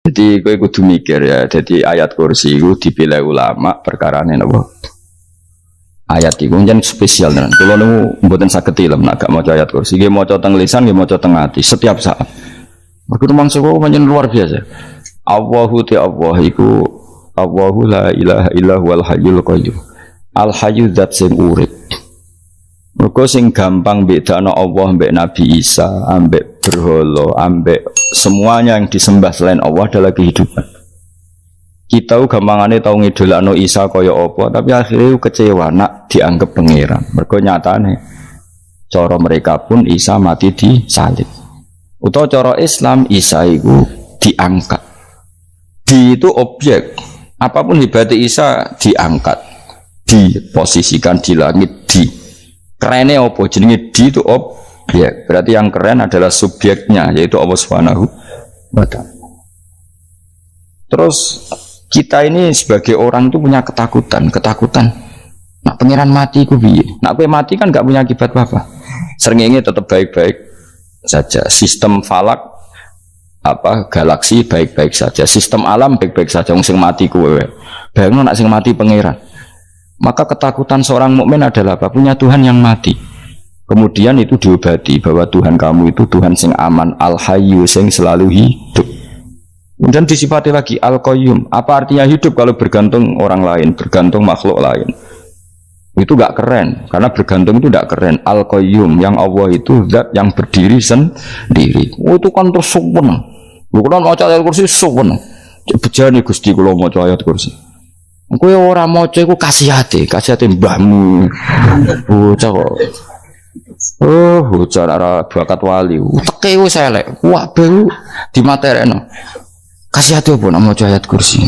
Jadi kowe kudu mikir ya. Jadi ayat kursi itu dipilih ulama perkarane napa? Ayat iku njen spesial tenan. Kula niku mboten saged ilem nek gak maca ayat kursi. Nggih maca teng lisan, nggih maca teng ati setiap saat. Mergo mangsa kok pancen luar biasa. Allahu ta Allah iku Allahu la ilaha illa huwal hayyul qayyum. Al hayyu zat sing urip. Mergo sing gampang bedakno Allah mbek Nabi Isa, ambek berhala, ambek semuanya yang disembah selain Allah adalah kehidupan. Kita gampangane tau ngidolakno Isa kaya apa, tapi akhirnya kecewa nak dianggap pangeran. Mergo nyatane cara mereka pun Isa mati disalib. Utawa cara Islam Isa iku diangkat. Di itu objek. Apapun hebatnya Isa diangkat, diposisikan di langit di. Kerennya apa? Jenenge di itu objek. Berarti yang keren adalah subjeknya, yaitu Allah Subhanahu wa ta'ala. Terus kita ini sebagai orang itu punya ketakutan. Nak pangeran mati ku piye? Nak kowe mati kan gak punya akibat apa-apa. Srengenge tetap baik-baik saja. Sistem falak galaksi baik-baik saja. Sistem alam baik-baik saja. Wong sing mati kowe. Bayangno nak sing mati pangeran. Maka ketakutan seorang mukmin adalah apa? Punya Tuhan yang mati. Kemudian itu diobati bahwa Tuhan kamu itu Tuhan sing aman, al-hayyu sing selalu hidup. Kemudian disifati lagi al-qayyum. Apa artinya hidup kalau bergantung orang lain, bergantung makhluk lain? Itu gak keren, karena bergantung itu gak keren. Al-qayyum yang Allah itu zat yang berdiri sendiri. Oh, itu kan terus suwen. Bukan maca ayat kursi suwen. Bejane Gusti kula maca ayat kursi. Kowe ora maca iku kasihate mbahmu. Bocah kok. Oh, bocah ora bakat wali. Teke wis elek. Wae dimaterekno. Kasihate opo nek maca ayat kursi?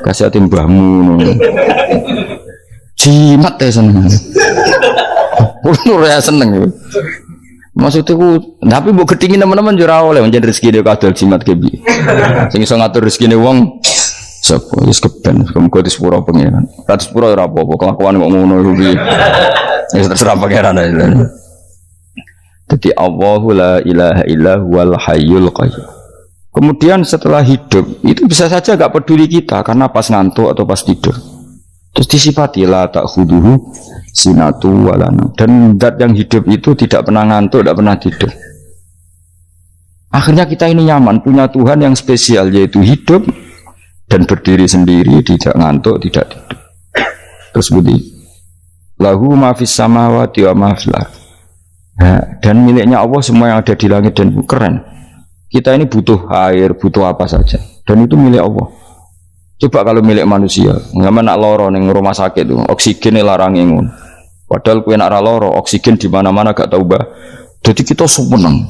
Kasihate mbahmu. Jimat ya seneng. Ora seneng. Maksudku, tapi mbok gedhingi teman-teman yo ora oleh njen rezeki dhewe kadol jimat kebi. Sing iso ngatur rezekine wong sapa wis keben muga disepuro pangeran. Ra disepuro ora apa-apa, kelakuan kok ngono iku piye. Wis terserah pangeran ae. Jadi Allahu la ilaha illa huwal hayyul qayyum. Kemudian setelah hidup itu bisa saja gak peduli kita karena pas ngantuk atau pas tidur. Terus disifati la ta'khuduhu sinatu walana. Dan zat yang hidup itu tidak pernah ngantuk, tidak pernah tidur. Akhirnya kita ini nyaman punya Tuhan yang spesial yaitu hidup dan berdiri sendiri, tidak ngantuk, tidak tidur. Terus budi lahu ma fis samawati wa ma fil ardh. Dan miliknya Allah semua yang ada di langit dan bumi. Keren. Kita ini butuh air, butuh apa saja, dan itu milik Allah. Coba kalau milik manusia, nggak nak loro neng rumah sakit tuh, oksigen larang ingun. Padahal kue nak loro, oksigen di mana-mana gak tahu bah. Jadi kita seneng.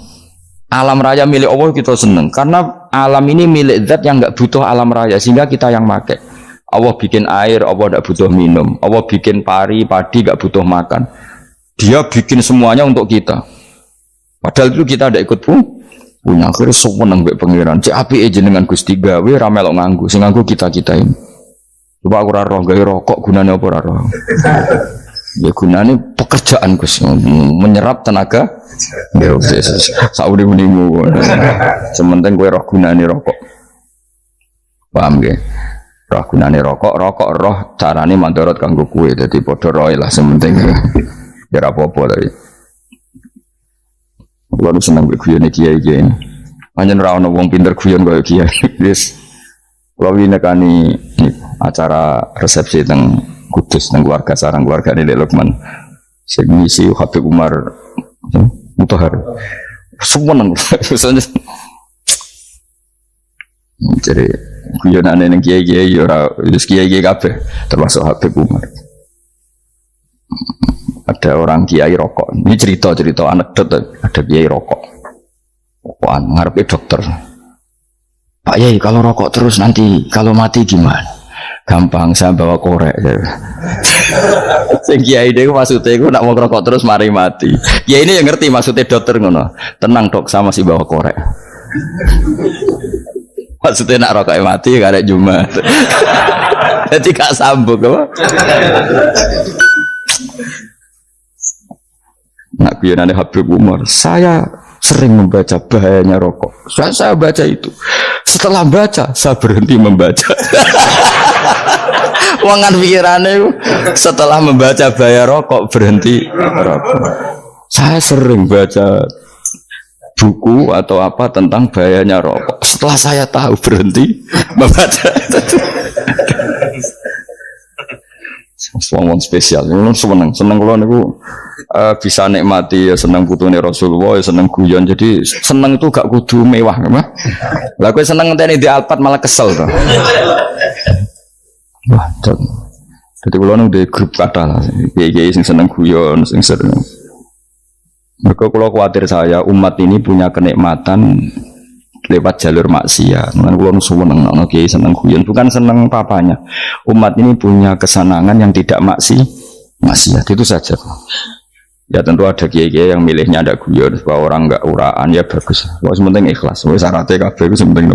Alam raya milik Allah kita seneng, karena alam ini milik zat yang nggak butuh alam raya, sehingga kita yang pakai. Allah bikin air, Allah tidak butuh minum. Allah bikin padi nggak butuh makan. Dia bikin semuanya untuk kita. Padahal itu kita tidak ikut punya. Akhirnya seneng mbek pangeran. Cek apike jenengan Gusti gawe ra melok nganggo. Sing nganggo kita-kita ini. Coba aku ora roh gawe rokok gunane apa ora roh. Ya gunane pekerjaan Gus, menyerap tenaga. Ya wis sauri-unimu. Sementing kowe roh gunane rokok. Paham nggih? Roh gunane rokok roh carane mandorot kanggo kowe. Dadi padha roe lah sementing. Ya apa-apa tapi. Kulo seneng guyone kiai-kiai. Pancen ora ono wong pinter guyon kaya kiai. Wis kulo nekani acara resepsi teng Kudus teng keluarga sarang keluargane Dek Lukman. Sing ngisi Habib Umar Mutahar. Seneng. Jadi guyonane ning kiai-kiai ora wis kiai-kiai kabeh termasuk Habib Umar. Ada orang kiai rokok. Ini cerita anekdot. Ada kiai rokok. Rokokan ngarepe dokter. Pak Yai, kalau rokok terus nanti kalau mati gimana? Gampang, saya bawa korek. Sing kiai dhewe maksudnya iku nak mau rokok terus mari mati. Kiai ini yang ngerti maksudnya dokter ngono. Tenang dok, sama si bawa korek. Maksudnya nak rokok mati karek Jumat. Jadi gak sambung apa? Nak guyonane Habib Umar, saya sering membaca bahayanya rokok. Saya baca itu. Setelah baca, saya berhenti membaca. Wangan pikirannya setelah membaca bahaya rokok berhenti rokok. Saya sering baca buku atau apa tentang bahayanya rokok. Setelah saya tahu berhenti membaca. Wong spesial, seneng kalau niku bisa nikmati ya seneng putune Rasulullah, ya seneng guyon. Jadi seneng itu gak kudu mewah, mah. Lah kowe seneng ngenteni di Alphard malah kesel to. Wah, jadi kalau nang di grup kata lah, kiai sing seneng guyon, sing sering. Mereka kalau khawatir saya umat ini punya kenikmatan lewat jalur maksiat. Kan kalau seneng nang kiai seneng guyon, bukan seneng papanya. Umat ini punya kesenangan yang tidak maksiat itu saja. Ya tentu ada kiai-kiai yang milihnya ada guyon supaya orang enggak uraan ya bagus. Pokoknya penting ikhlas. Wis syaratnya kabeh iku penting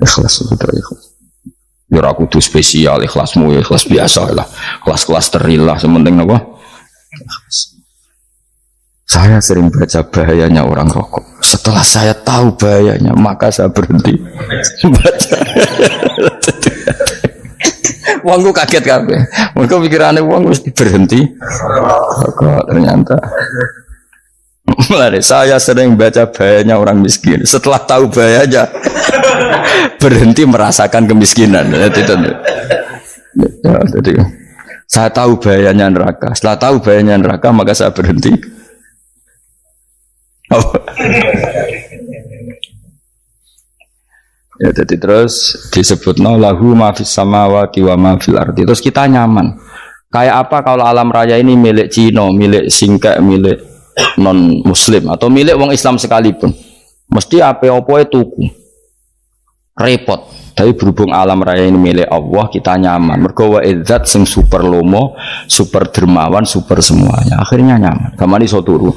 ikhlas itu ikhlas. Ya ora kudu spesial ikhlasmu ya ikhlas biasa lah. Kelas-kelas terilah sementing napa? Saya sering baca bahayanya orang rokok. Setelah saya tahu bahayanya, maka saya berhenti baca. Wongku kaget kabeh. Mereka pikirannya wong mesti berhenti rokok ternyata. Mulai saya sering baca bahayanya orang miskin. Setelah tahu bahayanya, berhenti merasakan kemiskinan. Jadi, saya tahu bahayanya neraka. Setelah tahu bahayanya neraka, maka saya berhenti. Ya, jadi terus disebut lahu ma fis samawati wa ma fil ardi. Terus kita nyaman. Kayak apa kalau alam raya ini milik Cina, milik Singkek, milik non Muslim atau milik wong Islam sekalipun, mesti apa-apa tuku repot. Tapi berhubung alam raya ini milik Allah, kita nyaman. Mergo wa izzat sing super lomo, super dermawan, super semuanya. Akhirnya nyaman. Kamane iso turu.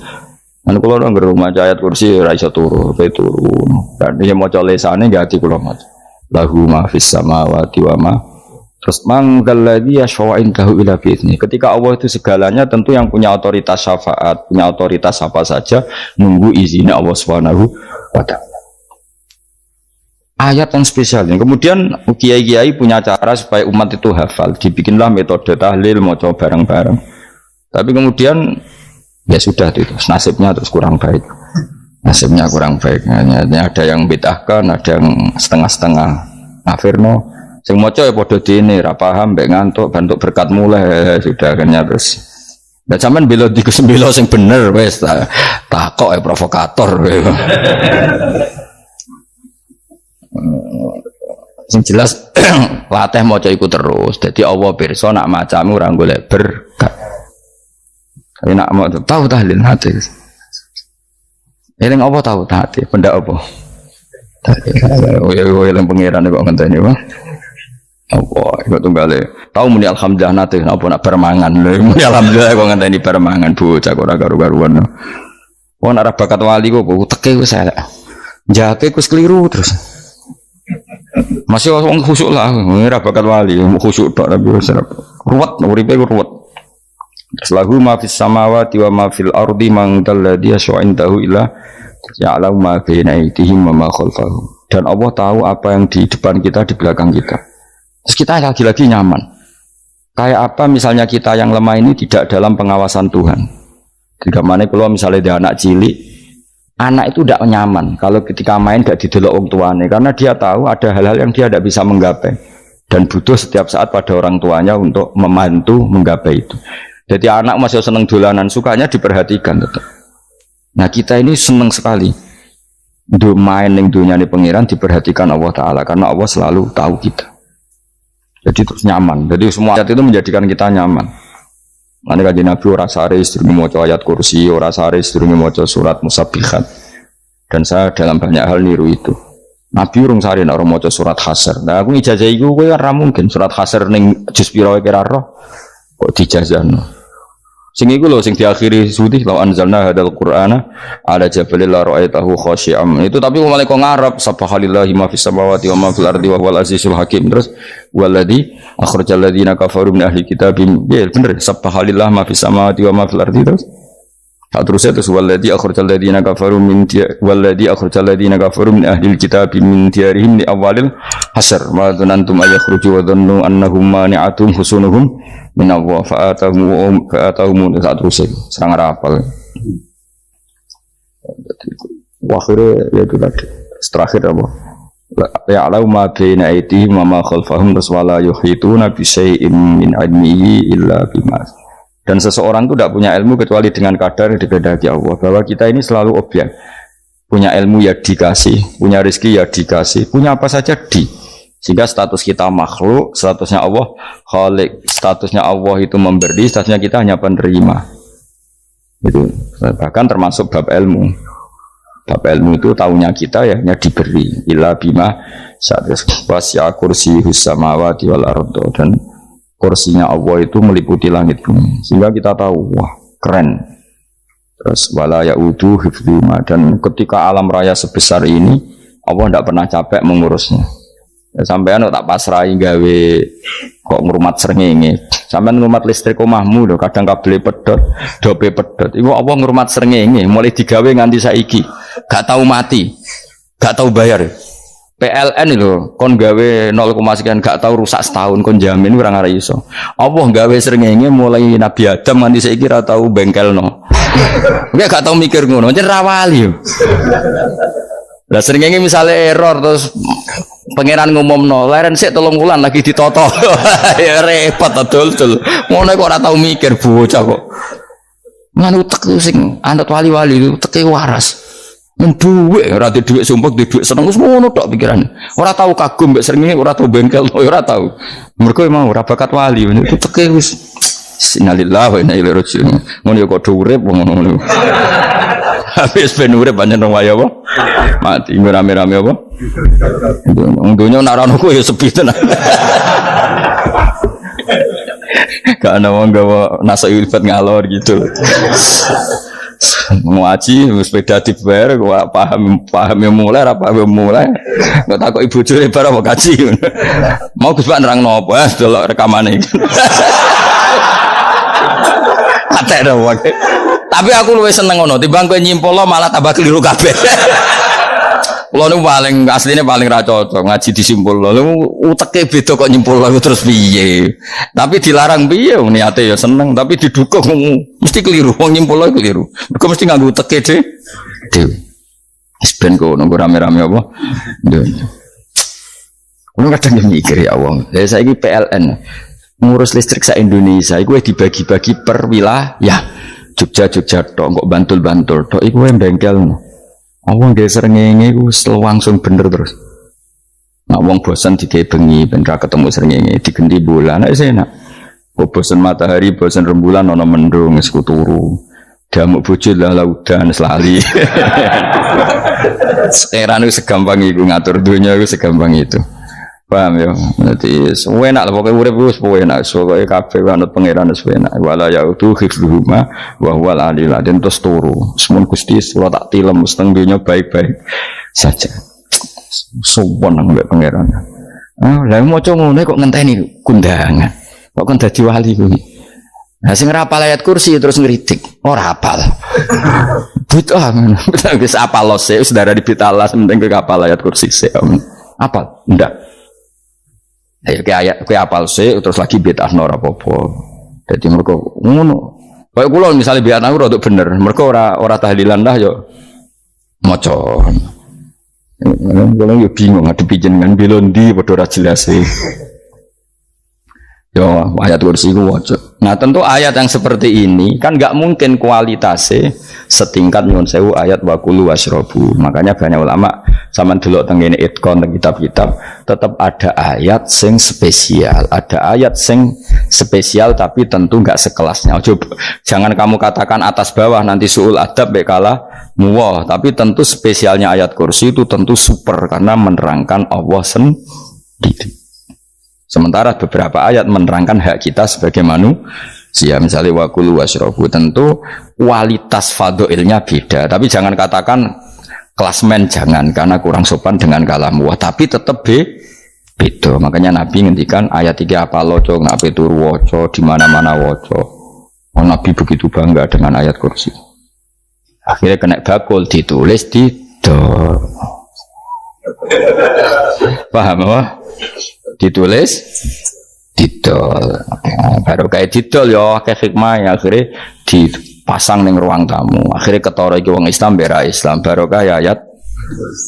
Kan kula nang rumah ayat kursi ora iso turu, pe turu. Dan dia maca lesane gati kula maca. Lahu ma fis samawati wa ma. Terus mangdalladzi yashfa'u indahu ila bi'izni. Ketika Allah itu segalanya, tentu yang punya otoritas syafaat, punya otoritas apa saja, nunggu izinnya Allah Subhanahu wa ta'ala. Ayat yang spesial. Kemudian kiai-kiai punya cara supaya umat itu hafal. Dibikinlah metode tahlil, maca bareng-bareng. Tapi kemudian ya sudah itu, nasibnya terus kurang baik. Nasibnya kurang baik. Hanya ada yang bid'ahkan, ada yang setengah-setengah ngafirno. Sing maca ya padha dene, ra paham mbek ngantuk, bantuk berkat mulai sudah akhirnya terus. Lah sampean bela dikesembelo sing bener wis takok provokator. Sing jelas latih maca iku terus. Dadi Allah pirsa nak macamu ora golek berkat. Tapi nak mau tahu tahlil hati. Eling apa tahu hati? Benda apa? Oh yang pangeran kok ngenteni, Bang. Apa iku tunggale. Tahu muni alhamdulillah nate apa nak permangan. Muni alhamdulillah kok ngenteni permangan bocah kok ora karu-karuan. Wong ora bakat wali kok teke wis elek. Jake wis keliru terus. Masih wong khusuk lah, ora bakat wali, khusuk tok tapi wis ruwet, uripe ruwet. Lahu ma fis samawati wa ma fil ardi man dalladhi yash'indahu illa ya'lamu ma baina aydihim wa ma khalfahum. Dan Allah tahu apa yang di depan kita, di belakang kita. Terus kita lagi-lagi nyaman. Kayak apa misalnya kita yang lemah ini tidak dalam pengawasan Tuhan. Jika mana kalau misalnya dia anak cilik, anak itu tidak nyaman kalau ketika main gak didelok orang tuanya, karena dia tahu ada hal-hal yang dia tidak bisa menggapai dan butuh setiap saat pada orang tuanya untuk membantu menggapai itu. Jadi anak masih seneng dolanan, sukanya diperhatikan tetap. Nah kita ini seneng sekali main ning dunia ini pengiran diperhatikan Allah Ta'ala, karena Allah selalu tahu kita. Jadi terus nyaman. Jadi semua ayat itu menjadikan kita nyaman. Nanti kajian Nabi ora sare sedurunge maca ayat kursi, ora sare sedurunge maca surat Musabbihat. Dan saya dalam banyak hal niru itu. Nabi urung sare nek ora maca surat Hasyr. Nah aku ijazah iku kowe ora mungkin surat Hasyr ning juz pira kira roh kok dijazahno. Sing iku lho sing diakhiri sudi law anzalna hadzal qur'ana ala jabalil la ra'aitahu khashi'am. Itu tapi mulai kok ngarep subhanallahi ma fis samawati wa ma fil ardi wa huwal azizul hakim. Terus waladzi akhrajal ladzina kafaru min ahli kitabim. Ya bener subhanallahi ma fis samawati wa ma fil ardi terus. Tak terusnya terus waladhi akhrajal ladzina kafaru min waladhi akhrajal ladzina kafaru min ahlil kitab min diyarihim li awalil hasr ma dzanantum ayakhruju wa dhannu annahum mani'atum husunuhum min Allah fa'atahum tak terusnya serang rapal. Akhirnya ya itu tadi terakhir apa? Ya'lamu ma baina aydihim wa ma khalfahum wala yuhituna bi syai'in min 'ilmihi illa bima. Dan seseorang itu tidak punya ilmu kecuali dengan kadar yang dikehendaki Allah. Bahwa kita ini selalu objek. Punya ilmu ya dikasih, punya rezeki ya dikasih, punya apa saja di. Sehingga status kita makhluk, statusnya Allah khalik, statusnya Allah itu memberi, statusnya kita hanya penerima. Itu bahkan termasuk bab ilmu. Bab ilmu itu tahunya kita ya hanya diberi. Illa bima satus wasya kursiyus samawati wal ardh, dan kursinya Allah itu meliputi langit bumi, sehingga kita tahu wah keren. Terus wala yaudu hifdzuma, dan ketika alam raya sebesar ini Allah tidak pernah capek mengurusnya. Ya, sampean tak pasrahi gawe kok ngrumat srengenge, sampean ngrumat listrik omahmu lho kadang kabel pedhot, dope pedhot. Iku Allah ngrumat srengenge mulai digawe nganti saiki, gak tahu mati, gak tahu bayar. PLN itu kon gawe 0, sekian gak tahu rusak setahun kon jamin ora ngara iso. Allah gawe srengenge mulai Nabi Adam nganti saiki ora tahu bengkelno. Kowe gak tahu mikir ngono, jen rawali yo. Lah srengenge misale error terus pangeran ngumumno, leren sik 3 wulan lagi ditoto. Ya repot dol-dol. Ngono kok ora tahu mikir bocah kok. Nganu utek sing anut wali-wali itu teke waras. Duit, ora duit sumpah, duit seneng wis ngono tok pikiran. Ora tahu kagum mbek srengenge, ora tahu bengkel, ora tahu. Mergo emang ora bakat wali, itu teke wis innalillahi wa inna ilaihi raji'un. Ngono ya kok urip ngono. Habis ben urip pancen waya apa? Mati rame-rame apa? Wong donya nek ora ono ku ya sepi tenan. Gak ada wong gawa nasa ilfat ngalor gitu. Ngaji sepeda dibayar gua paham yang mulai apa yang mulai nggak takut ibu curi bar apa kaji mau Gus Pak nerang nopo delok rekamane ate dong tapi aku luwih seneng ngono timbang kowe nyimpul malah tambah keliru kabeh. Kulo niku paling asline paling ra cocok ngaji disimpul lho uteke beda kok nyimpul lho terus piye tapi dilarang piye niate ya seneng tapi didukung mesti keliru wong nyimpul lho keliru mergo mesti nganggo uteke dhewe wis ben kok nunggu rame-rame apa kulo kadang mikir ya wong saiki PLN ngurus listrik sa Indonesia iku dibagi-bagi per wilayah Jogja tok kok Bantul tok iku bengkel. Wong ge srengenge iku langsung bener terus. Nek wong bosan digawe bengi ben ra ketemu srengenge digenti bulan nek enak. Kok bosan matahari, bosan rembulan ana mendung wis turu. Damuk bojo lah laudan selali. Sekarang itu segampang itu ngatur dunia itu segampang itu. Paham ya? Berarti enak lah pokoknya urip wis enak. Pokoke kabeh anut pangeran wis enak. Wala yautu hifdzuhuma wa huwal aliyul azim terus turu. Semun Gusti kula tak tilem seteng dunya baik-baik saja. Sowan nang mbek pangeran. Lah maca ngene kok ngenteni kundangan. Kok kon dadi wali kuwi. Nah sing rapal ayat kursi terus ngritik. Ora hafal. Butuh wis apal lose wis darah dibitalas penting kowe hafal ayat kursi sik. Apal? Ndak. Ayo ke ayat ke apal sih terus lagi bid'ah ora apa-apa. Dadi mergo ngono. Kaya kula misale bid'ah ora untuk bener, mergo ora tahlilan dah yo maca. Kula yo bingung ngadepi jenengan belondi padha ora jelas e. Yo ayat kursi ku waca. Nah tentu ayat yang seperti ini kan enggak mungkin kualitasnya setingkat nyuwun sewu ayat wa kulu wasrobu. Makanya banyak ulama sampean delok teng ngene itqon teng kitab-kitab tetap ada ayat sing spesial, ada ayat sing spesial tapi tentu enggak sekelasnya. Coba jangan kamu katakan atas bawah nanti suul adab bekala muwah, tapi tentu spesialnya ayat kursi itu tentu super karena menerangkan Allah sendiri. Sementara beberapa ayat menerangkan hak kita sebagai manusia, misalnya wa kulu washrabu, tentu kualitas fadhilnya beda. Tapi jangan katakan klasmen, jangan, karena kurang sopan dengan kalam wah, tapi tetap beda. Makanya Nabi ngendikan ayat 3 apa loco, ngape turu woco, di mana-mana woco. Oh, Nabi begitu bangga dengan ayat kursi. Akhirnya kena bakul ditulis didol. Paham apa? Ditulis didol. Baru kayak didol ya kayak hikmah ya akhirnya dipasang ning ruang tamu. Akhirnya ketara iki wong Islam bera Islam baru kayak ayat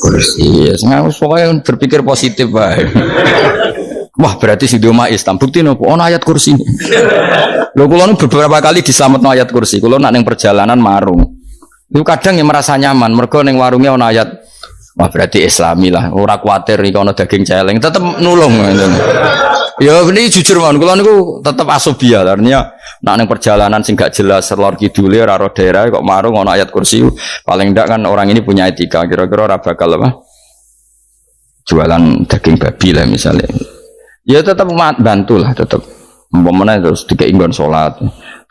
kursi. Pokoknya berpikir positif bae. Wah berarti si Doma Islam bukti nopo ono ayat kursi. Lho kula nu beberapa kali diselametno ayat kursi. Kula nak ning perjalanan marung. Itu kadang yang merasa nyaman mergo ning warungnya ono ayat. Wah berarti Islami lah. Ora kuwatir iki ono daging celeng, tetep nulung. Ya ini jujur mawon kula niku tetep asobia. Artinya nak ning perjalanan sing gak jelas lor kidule ora ro daerah kok marung ono ayat kursi. Paling ndak kan orang ini punya etika. Kira-kira ora bakal apa? Jualan daging babi lah misalnya. Ya tetap bantu lah tetap umpamanya terus dikei nggon salat.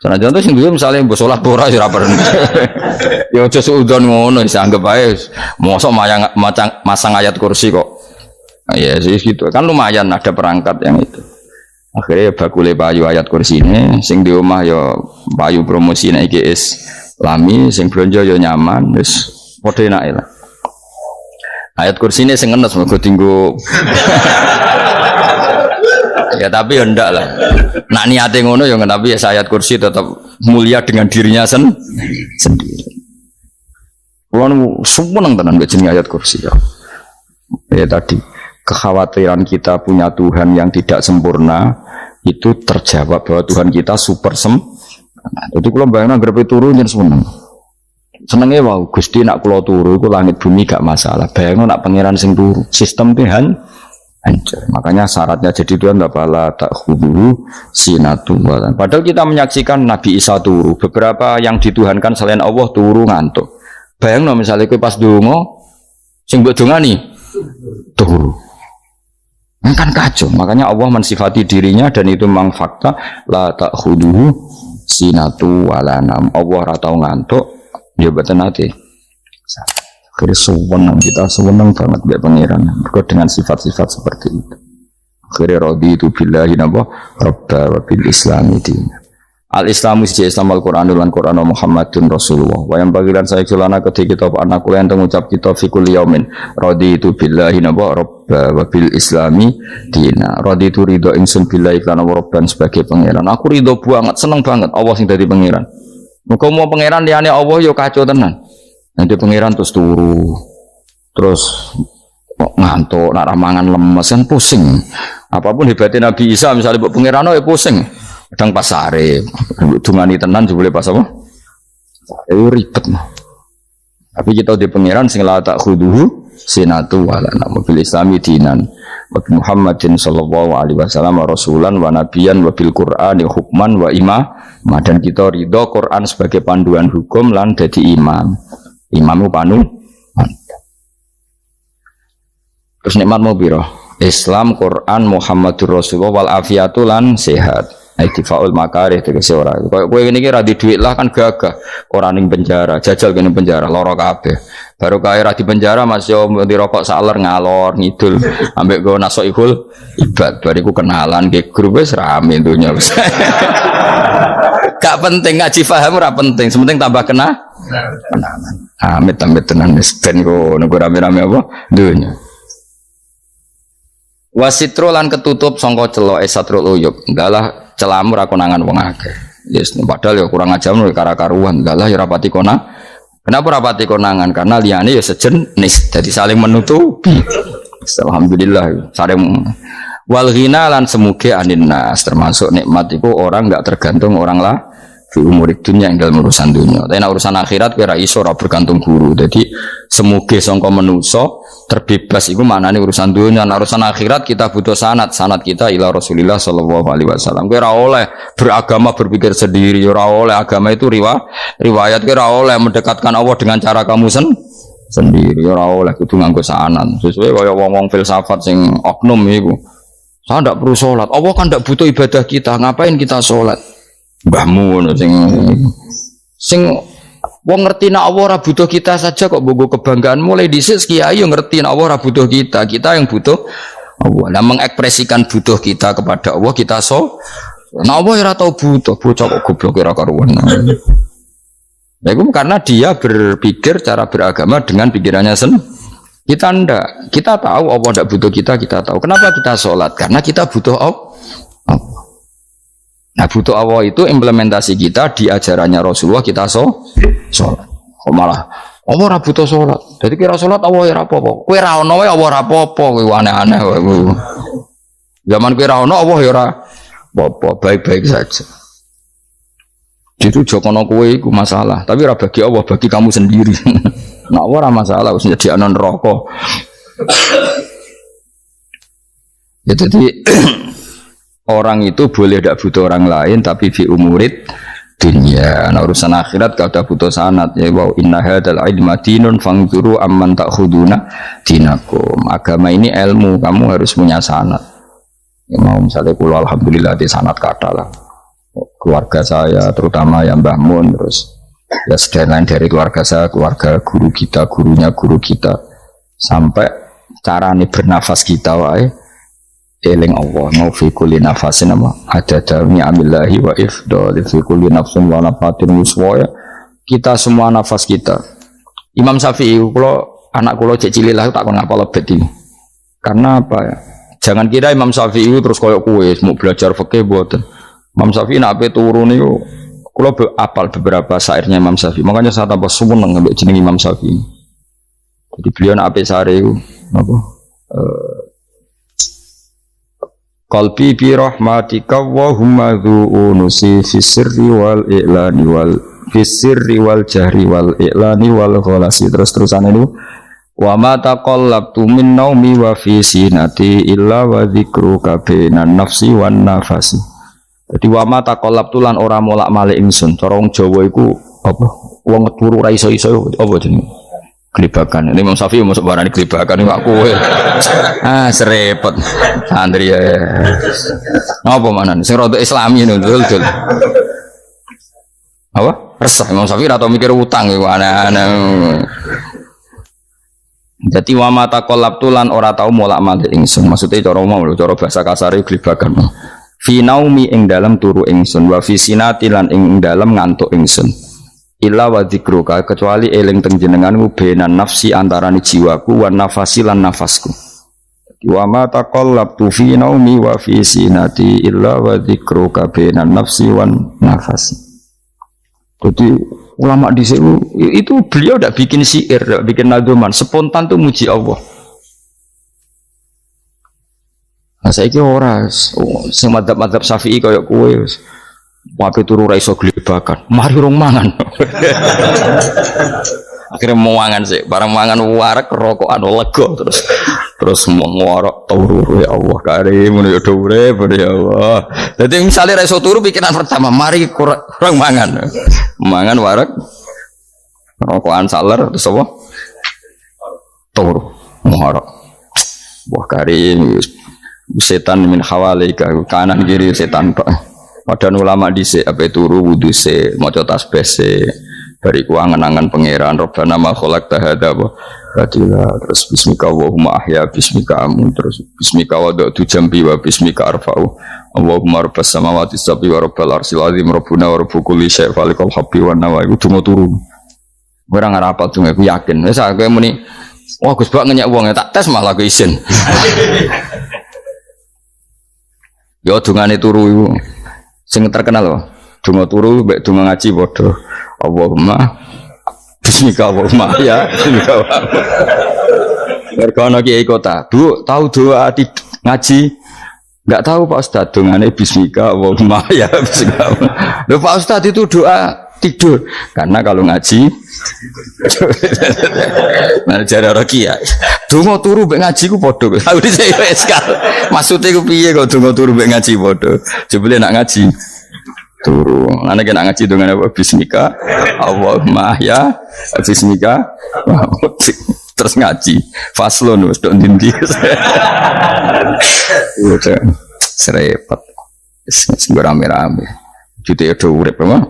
Senajan to sing duwe misale mbok salat ora ya ora perlu. Ya aja suudon ngono wis anggap ae mosok masang ayat kursi kok. Ya sih gitu kan lumayan ada perangkat yang itu. Akhirnya bakule payu ayat kursi ini sing di omah ya payu promosi nek iki Islami sing blonjo ya nyaman wis padha enake lah. Ayat kursi ini sing ngenes mergo tinggo. Ya tapi ya ndak lah. Nak niate ngono ya tapi ya ayat kursi tetap mulia dengan dirinya sendiri. Kulo seneng tenan mbek jenenge ayat kursi ya. Ya tadi kekhawatiran kita punya Tuhan yang tidak sempurna itu terjawab bahwa Tuhan kita super Jadi kulo bayangno grepe turu yen seneng. Senenge wae Gusti nak kula turu iku langit bumi gak masalah. Bayangno nak pangeran sing turu, sistem Tuhan hancur. Makanya syaratnya jadi Tuhan la ta'khudhu sinatun. Padahal kita menyaksikan Nabi Isa turu, beberapa yang dituhankan selain Allah turu ngantuk. Bayangno misalnya kowe pas donga sing mbok dongani turu. Kan kacau. Makanya Allah mensifati dirinya dan itu memang fakta la ta'khudhu sinatu wala nam. Allah ora tau ngantuk, ya boten ate. Akhirnya sewenang kita sewenang banget mbek pangeran dengan sifat-sifat seperti itu. Akhirnya raditu billahi nabah rabba wa bil islami dina. Al-Islamu siji Islam Al-Qur'an lan Qur'an Muhammadun Rasulullah. Wa yang bagilan saya kelana ketika kita anak kula enten ngucap kita fi kulli yaumin raditu billahi nabah rabba wa bil islami dina. Raditu ridho ingsun billahi lan rabban sebagai pangeran. Aku ridho banget, seneng banget Allah sing dadi pangeran. Muga mau pangeran liyane Allah yo kacau tenan. Nanti pangeran terus turu, terus ngantuk, nak ramangan lemes kan pusing. Apapun hebatnya Nabi Isa misalnya buat pangeran ya pusing. Kadang pasare, dungani tenan juga boleh pas apa? Itu ribet mah. Tapi kita di pangeran sing la ta'khudhuhu sinatu wala nabil islami dinan. Wa Muhammadin sallallahu alaihi wasallam rasulan wa nabiyan wa bil Qur'ani hukman wa imam. Dan kita ridho Quran sebagai panduan hukum lan dadi imam. Imamu panu. Terus nikmatmu piro? Islam, Quran, Muhammadur Rasulullah wal afiatu lan sehat. Iktifaul makarih tegese ora. Kowe ngene iki ra di dhuwit lah kan gagah. Ora ning penjara, jajal kene penjara lara kabeh. Baru kae ra di penjara Mas yo dirokok saler ngalor ngidul ambek go nasoihul ibad. Bariku kenalan ke grup wis rame dunya wis. Gak penting ngaji paham ora penting, sementing tambah kenalan. Amit-amit tenan wis ben kok nego rame-rame apa dunya. Wasitro lan ketutup sangka celok satrul uyub. Ndalah celamu ra konangan wong akeh. Yes, padahal ya kurang ajar lho kara-karuan. Ndalah ya rapati konang. Kenapa rapati konangan? Karena liyane ya sejenis, jadi saling menutupi. Alhamdulillah saling wal ghina lan semuge aninnas termasuk nikmat itu orang enggak tergantung orang lah di umur dunia yang dalam urusan dunia. Tapi urusan akhirat kira iso ora bergantung guru. Jadi semuge sangka manusa terbebas itu maknanya urusan dunia. Nah, urusan akhirat kita butuh sanad kita ila Rasulillah sallallahu alaihi wasallam. Kira oleh beragama berpikir sendiri, ora oleh agama itu riwayat kira oleh mendekatkan Allah dengan cara kamu sendiri, ora oleh kudu nganggo sanad. Sesuai kaya wong-wong filsafat sing oknum iku. Saya ndak perlu sholat. Allah kan ndak butuh ibadah kita. Ngapain kita sholat? Mbahmu sing wong ngerti nek Allah ora butuh kita saja kok bogo kebanggaan mulai dhisik kiai yo ngerti nek Allah ora butuh kita yang butuh Allah. Lah mengekspresikan butuh kita kepada Allah kita nek Allah ora tau butuh bocah kok goblok ora karuan. Ya itu karena dia berpikir cara beragama dengan pikirannya sendiri. Kita ndak, kita tahu Allah ndak butuh kita tahu. Kenapa kita sholat? Karena kita butuh Allah. Nah butuh Allah itu implementasi kita di ajarannya Rasulullah kita sholat. Kok malah Allah ora butuh sholat. Jadi kira sholat Allah ya apa-apa. Kowe ra ono wae Allah ora apa-apa, kowe aneh-aneh kowe. Zaman kowe ra ono Allah ya ora apa-apa, baik-baik saja. Itu jokono kowe iku masalah, tapi ora bagi Allah, bagi kamu sendiri. Nah, ora masalah wis nyediakno neraka. Ya, jadi orang itu boleh tidak butuh orang lain, tapi fi umurid dunia. Nah, urusan akhirat gak ada butuh sanad. Ya wa inna hadzal ilma dinun fangzuru amman ta'khuduna dinakum. Agama ini ilmu, kamu harus punya sanad. Ya mau misalnya kula alhamdulillah di sanad kata lah. Keluarga saya terutama yang Mbah Mun, terus ya sedang dari keluarga saya, keluarga guru kita, gurunya guru kita, sampai carane bernafas kita wae eling Allah mau fi kulli nafasin ada dami amillahi wa ifdal fi kulli nafsin wa nafatin muswaya. Kita semua nafas kita. Imam Syafi'i kalau anak kula cek cilik lah tak kon ngapal lebet iki. Karena apa ya? Jangan kira Imam Syafi'i terus koyo kowe mau belajar fikih mboten. Imam Syafi'i nak ape turu niku kula apal beberapa syairnya Imam Syafi'i. Makanya saya tambah seneng ambek jeneng Imam Syafi'i. Jadi beliau nak ape syair iku napa? Qalbi bi rahmatika wa humma dzu'unusi fi sirri wal i'lani wal fi sirri wal jahri wal i'lani wal khalasi. Terus-terusan itu wa ma taqallabtu min naumi wa fi sinati illa wa dzikruka bainan nafsi wan nafasi. Jadi wa ma taqallabtu lan ora molak-malik ingsun. Cara wong Jawa iku apa? Wong turu ra iso-iso apa jenenge? Kelibakan. Ini Imam Syafi'i masuk barang kelibakan ini aku. Serepet. Santri ya. Apa mana nih? Sing rada Islami ini dul. Apa? Resah Imam Syafi'i atau mikir utang iku aneh-aneh. Jadi wa mata qallabtu lan ora tau molak-malik ingsun. Maksudnya cara umum lho, cara bahasa kasare kelibakan. Fi naumi ing dalam turu ingsun wa fi sinati lan ing dalam ngantuk ingsun. Illa wa dzikruka kecuali eling teng jenenganmu benan nafsi antarane jiwaku wan nafasi lan nafasku. Wa ma taqallabtu fi naumi wa fi sinati illa wa dzikruka benan nafsi wan nafasi. Jadi ulama di situ itu beliau tidak bikin syair, tidak bikin nazuman, spontan tuh muji Allah. Nah saya kira orang sing madzhab Syafi'i kayak kowe wape turu ra iso glebakan, mari rong mangan. Akhirnya mau mangan sih, barang mangan warak rokokan lega terus mau ngorok turu ya Allah karim ya urip ya Allah. Jadi misalnya ra iso turu pikiran pertama, mari kurang mangan. Mangan warak rokokan saler terus apa? Turu ngorok. Wah karim setan min hawalika kanan kiri setan tok. Padahal ulama dhisik ape turu wudu se maca tasbih se bariku angen-angen pangeran Rabbana ma khalaqta hadza batila terus bismika Allahumma ahya bismika amun terus bismika wada'tu jambi wa bismika arfa'u Allahumma rabbas samawati sab'i wa rabbal arsyil azim rabbuna wa rabbu kulli syai' falikal habbi wan nawa iku donga turu ora ngarapal donga aku yakin wis aku muni wah Gus Bak ngenyak wong tak tes malah aku isin yo dungane turu iku sing terkenal loh, donga turu mbek donga ngaji padha. Allahumma bismika Allahumma ya bismika. Mergo ana kiai kota, Bu, tahu doa ngaji? Enggak tahu Pak Ustaz, dongane bismika Allahumma ya bismika. Loh Pak Ustaz itu doa tidur. Karena kalau ngaji nah jare Rokia. Donga turu mbek ngaji ku padha. Aku dhisik wis kal. Maksude ku piye kok donga turu mbek ngaji padha? Jebule nak ngaji turu. Ana nek nak ngaji dongane apa bismika Allahumma ya bismika terus ngaji. Faslon wis tok ndi-ndi. Udah serepet. Wis rame-rame. Jute do urip apa?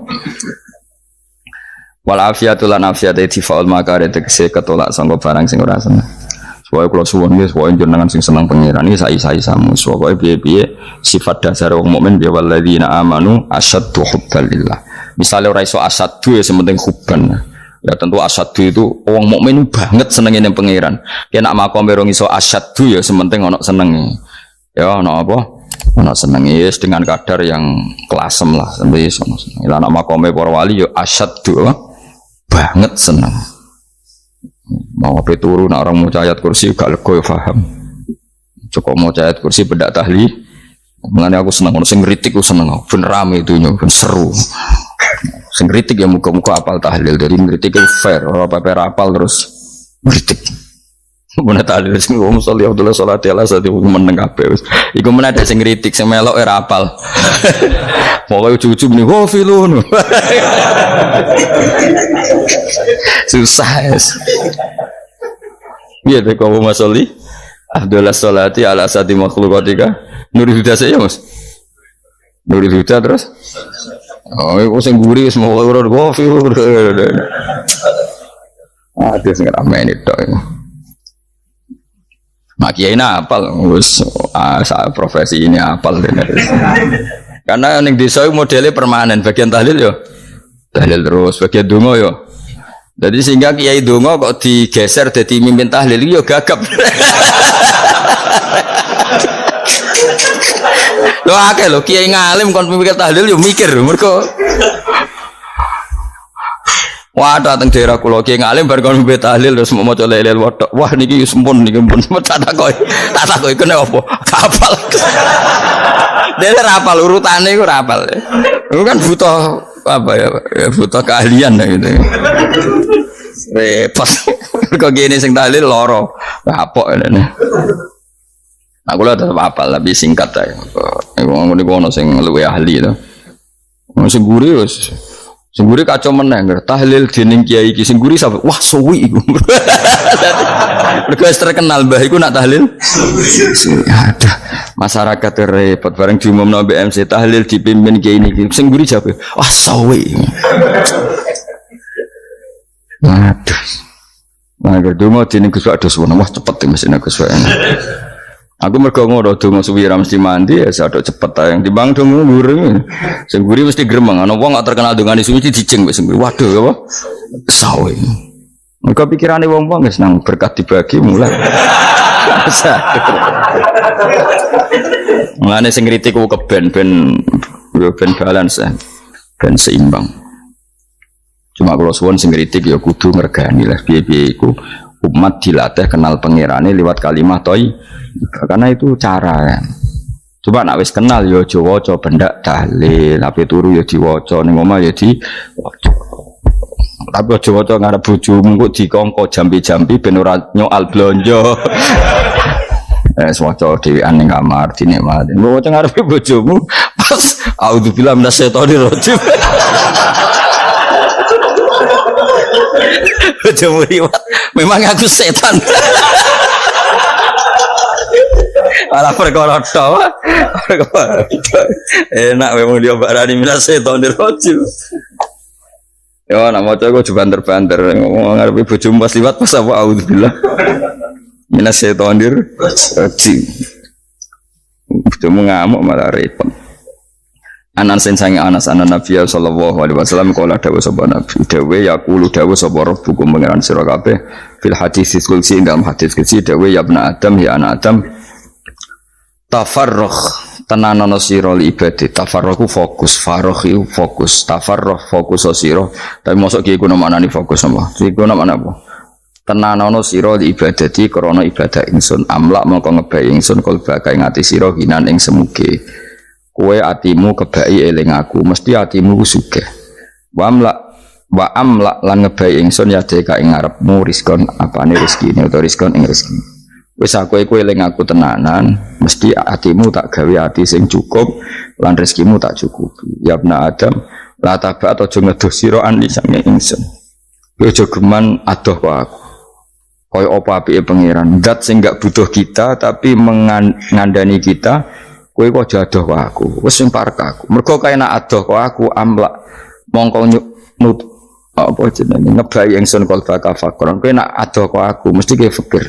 Wal afiatul lan afiate difaul makare tegese ketolak sangka barang sing ora seneng. Soale kula suwun nggih supaya jenengan sing seneng pangeran iki sai-sai samu. Pokoke piye-piye sifat dasar wong mukmin ya walladzina amanu asyaddu hubban lillah. Misale ora iso asyaddu ya sementing hubban. Ya tentu asyaddu itu wong mukmin banget senenge ning pangeran. Yen nak makom ora iso asyaddu ya sementing ana senenge. Ya ana apa? Ana senenge yes, dengan kadar yang klasem lah sampai iso. Lah nak makome para wali ya asyaddu banget seneng. Mau apa turu nak orang mau ayat kursi gak lego ya paham. Cukup mau ayat kursi bedak tahli. Mengenai aku senang, sing ngritik aku seneng. Ben rame itu ben seru. Sing ngritik ya muka-muka apal tahlil. Jadi ngritik itu fair, ora apa apal terus ngritik. Mun tahlil sing wong sholli Abdullah salat ala sate meneng kabeh wis. Iku men ada sing ngritik sing melok ora apal. Pokoke ujug-ujug muni wo filun. Susah. Iya deh kamu masoli Abdullah sholati ala sati makhlukatika Nuri Huda saya mas Nuri Huda terus oh itu sing guri semua orang gofi ada sing ramai ini dok mak kiai ini apal profesi ini apal karena yang desa modelnya permanen bagian tahlil yo tahlil terus bagian dungo yo. Jadi sehingga kiai dongo kok digeser jadi mimpin tahlil yo gagap. Lo akeh lo kiai ngalim kon mimpin tahlil yo mikir mergo. Wah dateng daerah kula kiai ngalim bar kon mimpin tahlil terus mau maca lelel wedok. Wah niki sempun niki pun tak takoki kene apa? Kapal. Dene rapal urutane iku rapal. Iku kan butuh apa ya butuh keahlian gitu. Repot. Kok gini sing tahlil loro. Kapok ngene. Aku lha tetep apal tapi singkat ae. Wong niku ono sing luwih ahli to. Sing guri wis sing guri kacau meneh tahlil dening kiai iki sing guri sampe wah suwi iku. Mergo terkenal mbah iku nak tahlil. Ada masyarakat repot bareng diumumno BMC tahlil dipimpin kiai niki sing guri jabe wah suwi. Aduh. Nah, donga dening Gus Wak dos wah cepet mesine Gus Wak. Aku mergo ngono donga suwi ra mesti mandi ya sadok cepet ta yang timbang donga nguri. Sing guri mesti gremeng ana wong gak terkenal dongane suwi dijeng wis nguri. Waduh apa? Sawe. Mergo pikirane wong-wong wis nang berkat dibagi mulai. Mulane sing kritik ku keben ben balance ben seimbang. Cuma kalau suwon sing kritik ya kudu ngergani lah piye-piye iku umat dilatih kenal pangerane lewat kalimat toy karena itu cara kan. Coba nak wis kenal ya aja waca bendak tahlil, ape turu ya diwaca ning omah ya diwaca. Tapi aja waca ngarep bojomu kok dikongko jampi-jampi ben ora nyoal blonjo. Waca dhewean ning kamar dinikmati. Mbok waca ngarepe bojomu pas auzubillahi minasyaitonir rajim. Bojomu riwat, memang aku setan. Alah perkara tok. Enak memang dia barani minasyaitonir rajim. Yo nak maca kok banter-banter ngarepe bojomu pas liwat pas apa auzubillah. Minasyaitonir rajim. Bojomu ngamuk malah repot. Anas sange Anas anan Nabi sallallahu alaihi wasallam kala dawuh sapa Nabi dawuh yaqulu dawuh sapa rabbukum pangeran sira kabeh fil hadis qudsi dalam hadis qudsi dawuh ya ibnu adam ya anak adam tafarrugh tenanono sira li ibadah tafarrugh fokus faragh fokus tafarrugh fokus sira tapi mosok ki iku maknane fokus apa iku maknane apa tenanono sira li ibadati krana ibadah ingsun amlak mongko ngebayi ingsun kalba kae ngati sira hinan ing semuge kowe atimu kebaki eling aku mesti atimu sugih wa amla lan ngebai ingsun ya deka ing ngarepmu rizkon apane rezekine utawa rizkon ing rezeki wis aku eling aku tenanan mesti atimu tak gawe ati sing cukup lan rezekimu tak cukupi ya ibna adam la taba aja ngedoh sira ani sange ingsun kowe aja geman adoh kok aku kaya apa apike pangeran zat sing gak butuh kita tapi mengandani kita kowe kok jadoh kok aku wis sing parek aku mergo kae nak adoh kok aku amlak mongko nut apa jenenge ngebai ingsun kalba kafakron kowe nak adoh kok aku mesti kowe fikir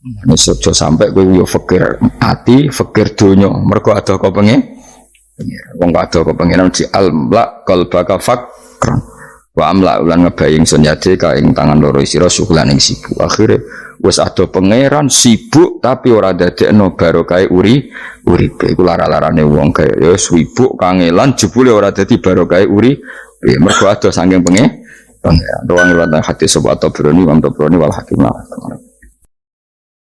Ini sojo sampai kowe yo fakir ati, fakir donya. Mergo ada kepengen. Wong ada kepengenan di almla qalbaka fakran. Wa amla ulan ngebaying sunyade ka ing tangan loro sira syukulan ing sibuk. Akhire wis ada pangeran sibuk tapi ora dadekno barokah uripe. Iku lara-larane wong kaya ya sibuk kangelan jebule ora dadi barokah uripe. Mergo ada saking pangeran. Doang liwat hati sobat atau berani wal hakim lah.